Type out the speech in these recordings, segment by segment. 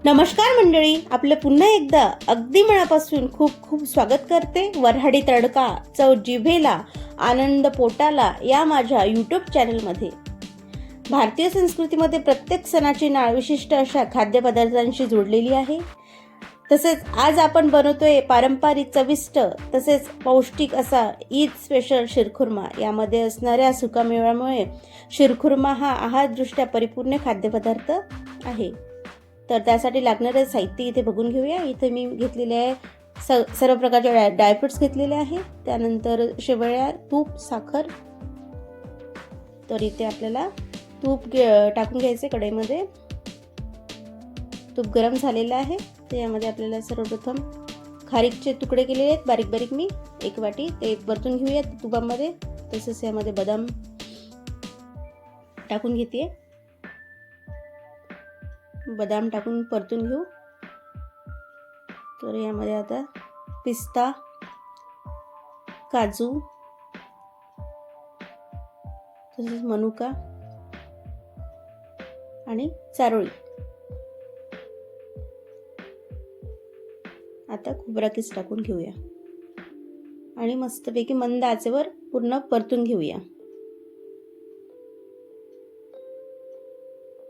नमस्कार मंडळी, आपलं पुन्हा एकदा अगदी मनापासून खूप खूप स्वागत करते. वऱ्हाडी तडका, चव जिभेला, आनंद पोटाला या माझ्या यूट्यूब चॅनलमध्ये. भारतीय संस्कृतीमध्ये प्रत्येक सणाची नाळ विशिष्ट अशा खाद्यपदार्थांशी जोडलेली आहे. तसेच आज आपण बनवतोय पारंपरिक चविष्ट तसेच पौष्टिक असा ईद स्पेशल शिरखुर्मा. यामध्ये असणाऱ्या सुकामेव्यामुळे शिरखुर्मा हा आहारदृष्ट्या परिपूर्ण खाद्यपदार्थ आहे. तर त्यासाठी लागणारे साहित्य इथे बघून घेऊया. इथे मी घेतलेले आहे सर्व प्रकारचे ड्रायफ्रुट्स घेतलेले आहे. त्यानंतर शेवया, तूप, साखर. तर इथे आपल्याला तूप टाकून घ्यायचे कढईमध्ये. तूप गरम झालेलं आहे. तर यामध्ये आपल्याला सर्वप्रथम खारीकचे तुकडे केलेले आहेत बारीक बारीक मी 1 वाटी ते परतून घेऊया तुपामध्ये. तसेच यामध्ये बदाम टाकून घेते. बदाम टाकून परतून घेऊ. तर यामध्ये आता पिस्ता, काजू, तसेच मनुका आणि चारोळी. आता खोबरा किस टाकून घेऊया आणि मस्तपैकी मंद आचेवर पूर्ण परतून घेऊया.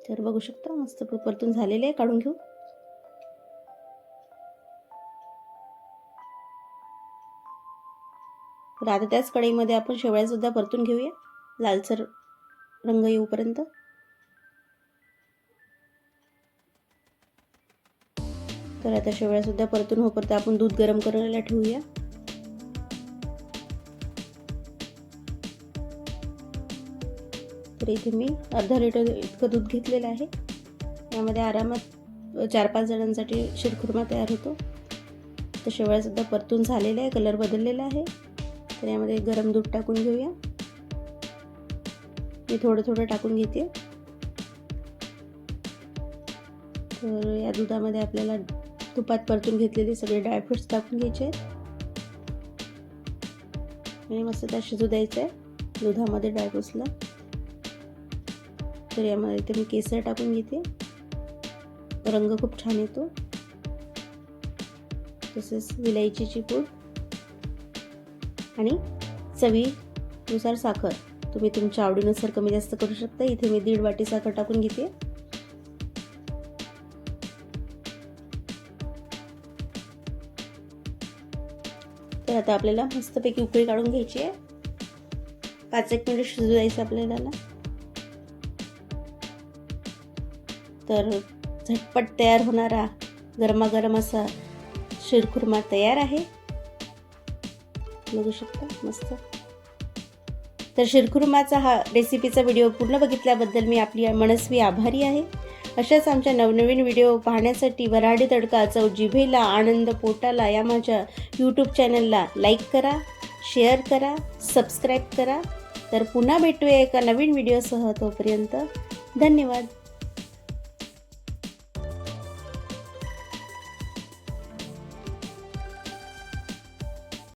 तर बघू शकता मस्त परतून झालेले आहे. काढून घेऊ. तर आता त्याच कढईमध्ये आपण शेवया सुद्धा परतून घेऊया लालसर रंग येऊपर्यंत. तर आता शेवया सुद्धा परतून होईपर्यंत आपण दूध गरम करायला ठेवूया. तर इथे मी अर्धा लिटर इतकं दूध घेतलेलं आहे. यामध्ये आरामात 4-5 जणांसाठी शिरखुर्मा तयार होतो. तर शेवया सुद्धा परतून झालेला आहे, कलर बदललेला आहे. तर यामध्ये गरम दूध टाकून घेऊया. मी थोडं थोडं टाकून घेते. तर या दुधामध्ये आपल्याला तुपात परतून घेतलेले सगळे ड्रायफ्रुट्स टाकून घ्यायचे आणि मस्त त्या शिजू द्यायचं आहे दुधामध्ये ड्रायफ्रुट्सला. तर यामध्ये इथे मी केसर टाकून घेते. रंग खूप छान येतो. तसेच विलायचीची पूड आणि चवीनुसार साखर तुम्ही तुमच्या आवडीनुसार कमी जास्त करू शकता. इथे मी 1.5 वाटी साखर टाकून घेते. तर आता आपल्याला मस्तपैकी उकळी काढून घ्यायची आहे. 5-1 मिनिट शिजू द्यायचं आपल्याला. तर झटपट तयार होणारा गरमागरम असा शिरखुर्मा तयार आहे. बघू शकता मस्त. तर शिरखुर्माचा हा रेसिपीचा व्हिडिओ पूर्ण बघितल्याबद्दल मी आपली मनस्वी आभारी आहे. अशाच आमच्या नवनवीन व्हिडिओ पाहण्यासाठी वऱ्हाडी तडका, चव जिभेला, आनंद पोटाला या माझ्या यूट्यूब चॅनलला लाईक करा, शेअर करा, सबस्क्राईब करा. तर पुन्हा भेटूया एका नवीन व्हिडिओसह. तोपर्यंत धन्यवाद.